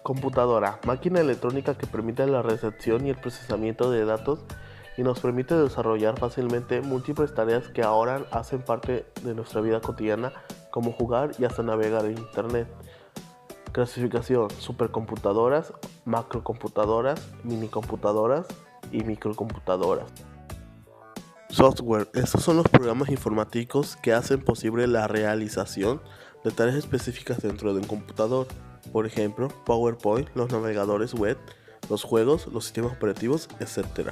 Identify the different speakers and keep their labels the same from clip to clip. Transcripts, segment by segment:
Speaker 1: Computadora, máquina electrónica que permite la recepción y el procesamiento de datos y nos permite desarrollar fácilmente múltiples tareas que ahora hacen parte de nuestra vida cotidiana, como jugar y hasta navegar en Internet. Clasificación: supercomputadoras, macrocomputadoras, minicomputadoras y microcomputadoras. Software: estos son los programas informáticos que hacen posible la realización de tareas específicas dentro de un computador. Por ejemplo, PowerPoint, los navegadores web, los juegos, los sistemas operativos, etc.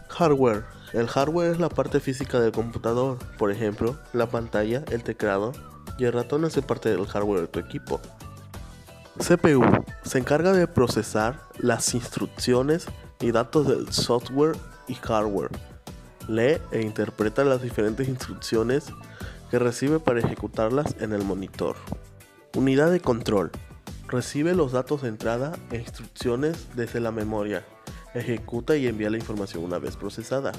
Speaker 1: Hardware: el hardware es la parte física del computador, por ejemplo, la pantalla, el teclado y el ratón hace parte del hardware de tu equipo. CPU: se encarga de procesar las instrucciones y datos del software y hardware. Lee e interpreta las diferentes instrucciones que recibe para ejecutarlas en el monitor. Unidad de control: recibe los datos de entrada e instrucciones desde la memoria. Ejecuta y envía la información una vez procesada.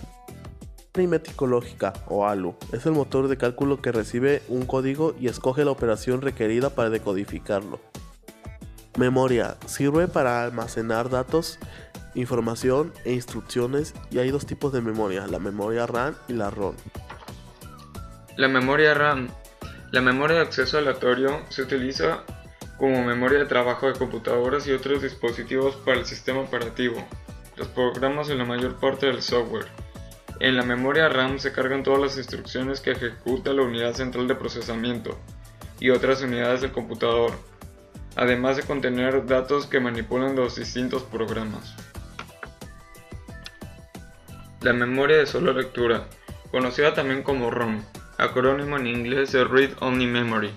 Speaker 1: Aritmético lógica o ALU es el motor de cálculo que recibe un código y escoge la operación requerida para decodificarlo. Memoria: sirve para almacenar datos, información e instrucciones, y hay dos tipos de memoria, la memoria RAM y la ROM.
Speaker 2: La memoria RAM. La memoria de acceso aleatorio se utiliza como memoria de trabajo de computadoras y otros dispositivos para el sistema operativo, los programas y la mayor parte del software. En la memoria RAM se cargan todas las instrucciones que ejecuta la unidad central de procesamiento y otras unidades del computador, además de contener datos que manipulan los distintos programas. La memoria de sola lectura, conocida también como ROM, acrónimo en inglés de Read Only Memory,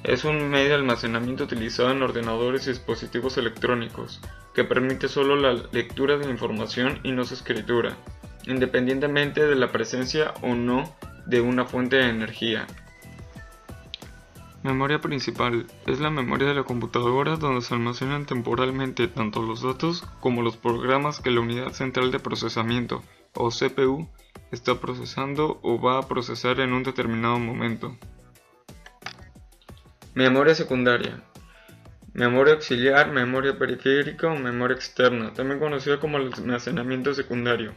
Speaker 2: es un medio de almacenamiento utilizado en ordenadores y dispositivos electrónicos, que permite solo la lectura de la información y no su escritura, independientemente de la presencia o no de una fuente de energía. Memoria principal es la memoria de la computadora donde se almacenan temporalmente tanto los datos como los programas que la unidad central de procesamiento, o CPU, está procesando o va a procesar en un determinado momento. Memoria secundaria. Memoria auxiliar, memoria periférica o memoria externa, también conocida como almacenamiento secundario.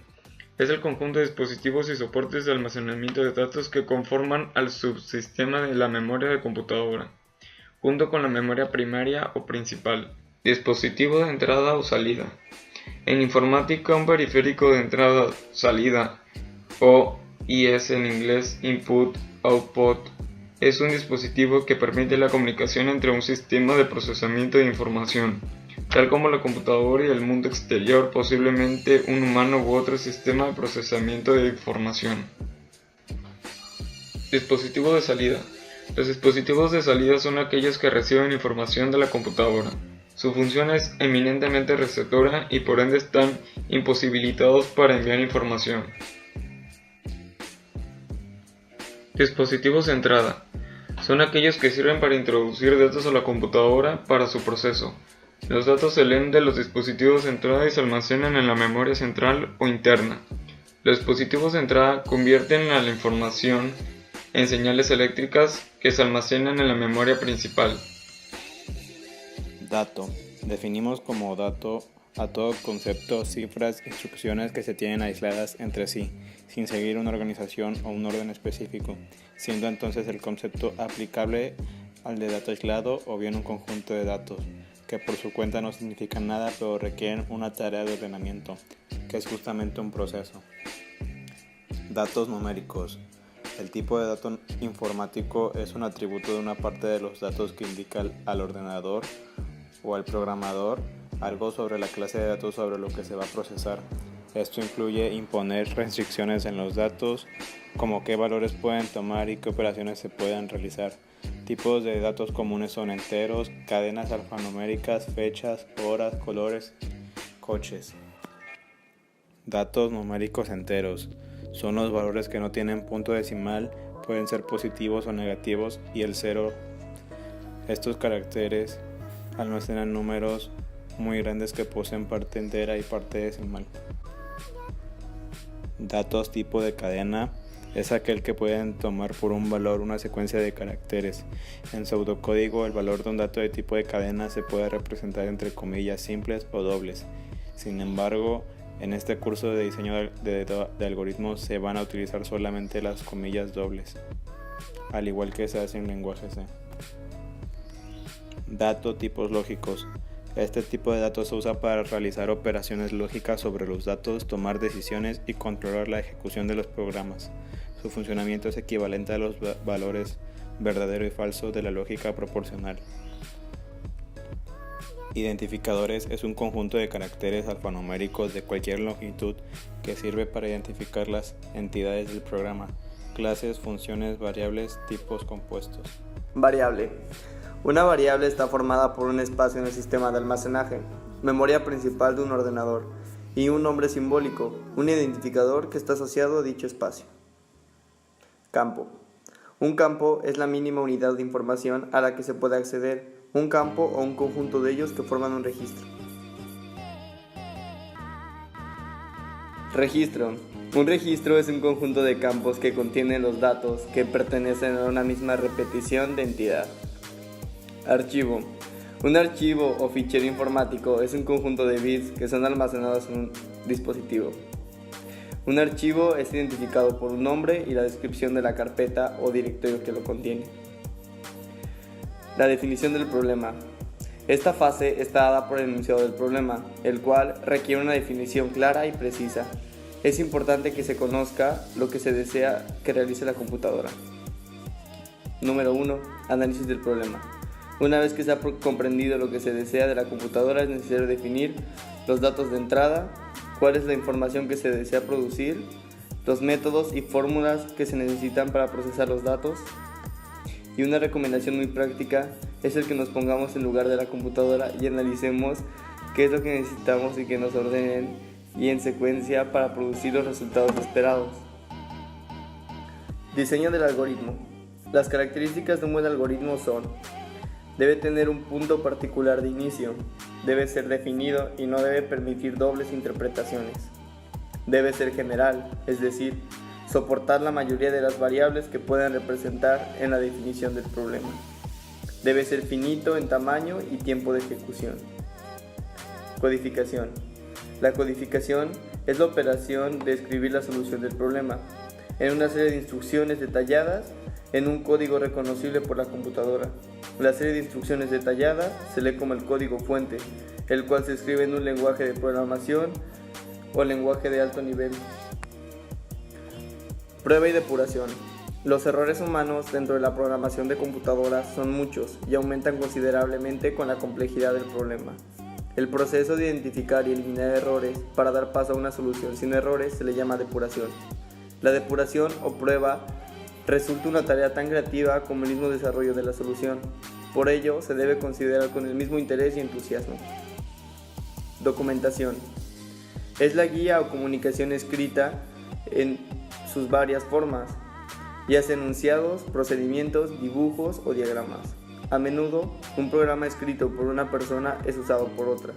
Speaker 2: Es el conjunto de dispositivos y soportes de almacenamiento de datos que conforman al subsistema de la memoria de computadora, junto con la memoria primaria o principal. Dispositivo de entrada o salida. En informática, un periférico de entrada-salida, o IS en inglés, Input-Output, es un dispositivo que permite la comunicación entre un sistema de procesamiento de información, tal como la computadora y el mundo exterior, posiblemente un humano u otro sistema de procesamiento de información. Dispositivo de salida. Los dispositivos de salida son aquellos que reciben información de la computadora. Su función es eminentemente receptora y por ende están imposibilitados para enviar información. Dispositivos de entrada. Son aquellos que sirven para introducir datos a la computadora para su proceso. Los datos se leen de los dispositivos de entrada y se almacenan en la memoria central o interna. Los dispositivos de entrada convierten la información en señales eléctricas que se almacenan en la memoria principal.
Speaker 3: Dato. Definimos como dato a todo concepto, cifras, instrucciones que se tienen aisladas entre sí, sin seguir una organización o un orden específico, siendo entonces el concepto aplicable al de dato aislado o bien un conjunto de datos, que por su cuenta no significan nada pero requieren una tarea de ordenamiento, que es justamente un proceso. Datos numéricos. El tipo de dato informático es un atributo de una parte de los datos que indica al ordenador o al programador algo sobre la clase de datos sobre lo que se va a procesar. Esto incluye imponer restricciones en los datos, como qué valores pueden tomar y qué operaciones se pueden realizar. Tipos de datos comunes son enteros, cadenas alfanuméricas, fechas, horas, colores, coches. Datos numéricos enteros son los valores que no tienen punto decimal, pueden ser positivos o negativos, y el cero. Estos caracteres almacenan números muy grandes que poseen parte entera y parte decimal. Datos tipo de cadena es aquel que pueden tomar por un valor una secuencia de caracteres. En pseudocódigo, el valor de un dato de tipo de cadena se puede representar entre comillas simples o dobles. Sin embargo, en este curso de diseño de algoritmos se van a utilizar solamente las comillas dobles, al igual que se hace en lenguaje C. Datos tipos lógicos. Este tipo de datos se usa para realizar operaciones lógicas sobre los datos, tomar decisiones y controlar la ejecución de los programas. Su funcionamiento es equivalente a los valores verdadero y falso de la lógica proporcional. Identificadores es un conjunto de caracteres alfanuméricos de cualquier longitud que sirve para identificar las entidades del programa, clases, funciones, variables, tipos compuestos.
Speaker 4: Variable. Una variable está formada por un espacio en el sistema de almacenaje, memoria principal de un ordenador, y un nombre simbólico, un identificador que está asociado a dicho espacio. Campo. Un campo es la mínima unidad de información a la que se puede acceder, un campo o un conjunto de ellos que forman un registro. Registro. Un registro es un conjunto de campos que contienen los datos que pertenecen a una misma repetición de entidad. Archivo. Un archivo o fichero informático es un conjunto de bits que son almacenados en un dispositivo. Un archivo es identificado por un nombre y la descripción de la carpeta o directorio que lo contiene. La definición del problema. Esta fase está dada por el enunciado del problema, el cual requiere una definición clara y precisa. Es importante que se conozca lo que se desea que realice la computadora. Número 1. Análisis del problema. Una vez que se ha comprendido lo que se desea de la computadora, es necesario definir los datos de entrada, cuál es la información que se desea producir, los métodos y fórmulas que se necesitan para procesar los datos. Y una recomendación muy práctica es el que nos pongamos en lugar de la computadora y analicemos qué es lo que necesitamos y que nos ordenen y en secuencia para producir los resultados esperados. Diseño del algoritmo. Las características de un buen algoritmo son: debe tener un punto particular de inicio, debe ser definido y no debe permitir dobles interpretaciones. Debe ser general, es decir, soportar la mayoría de las variables que puedan representar en la definición del problema. Debe ser finito en tamaño y tiempo de ejecución. Codificación. La codificación es la operación de escribir la solución del problema en una serie de instrucciones detalladas en un código reconocible por la computadora. La serie de instrucciones detallada se lee como el código fuente, el cual se escribe en un lenguaje de programación o lenguaje de alto nivel. Prueba y depuración. Los errores humanos dentro de la programación de computadoras son muchos y aumentan considerablemente con la complejidad del problema. El proceso de identificar y eliminar errores para dar paso a una solución sin errores se le llama depuración. La depuración o prueba resulta una tarea tan creativa como el mismo desarrollo de la solución. Por ello, se debe considerar con el mismo interés y entusiasmo. Documentación. Es la guía o comunicación escrita en sus varias formas, ya sea enunciados, procedimientos, dibujos o diagramas. A menudo, un programa escrito por una persona es usado por otra.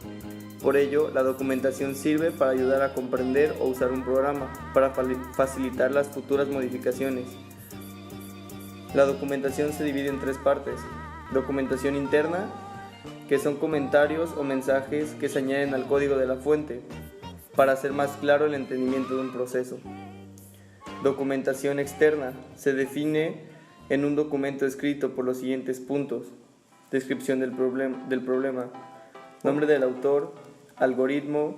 Speaker 4: Por ello, la documentación sirve para ayudar a comprender o usar un programa, para facilitar las futuras modificaciones. La documentación se divide en tres partes: documentación interna, que son comentarios o mensajes que se añaden al código de la fuente, para hacer más claro el entendimiento de un proceso. Documentación externa, se define en un documento escrito por los siguientes puntos: descripción del problema, nombre del autor, algoritmo,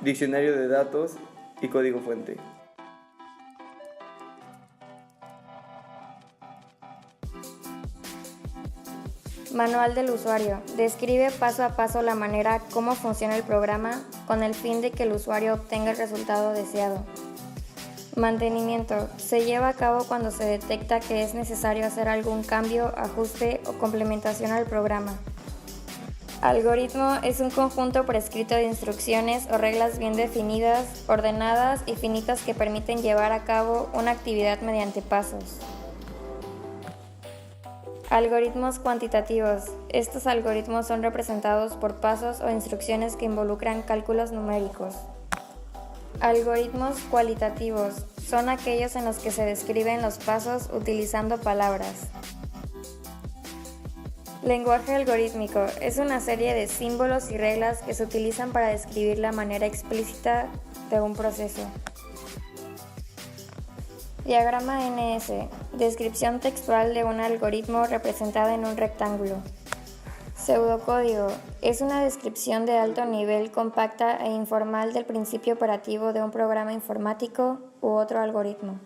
Speaker 4: diccionario de datos y código fuente.
Speaker 5: Manual del usuario. Describe paso a paso la manera cómo funciona el programa con el fin de que el usuario obtenga el resultado deseado. Mantenimiento. Se lleva a cabo cuando se detecta que es necesario hacer algún cambio, ajuste o complementación al programa. Algoritmo es un conjunto prescrito de instrucciones o reglas bien definidas, ordenadas y finitas que permiten llevar a cabo una actividad mediante pasos. Algoritmos cuantitativos. Estos algoritmos son representados por pasos o instrucciones que involucran cálculos numéricos. Algoritmos cualitativos son aquellos en los que se describen los pasos utilizando palabras. Lenguaje algorítmico es una serie de símbolos y reglas que se utilizan para describir la manera explícita de un proceso. Diagrama NS, descripción textual de un algoritmo representado en un rectángulo. Pseudocódigo es una descripción de alto nivel compacta e informal del principio operativo de un programa informático u otro algoritmo.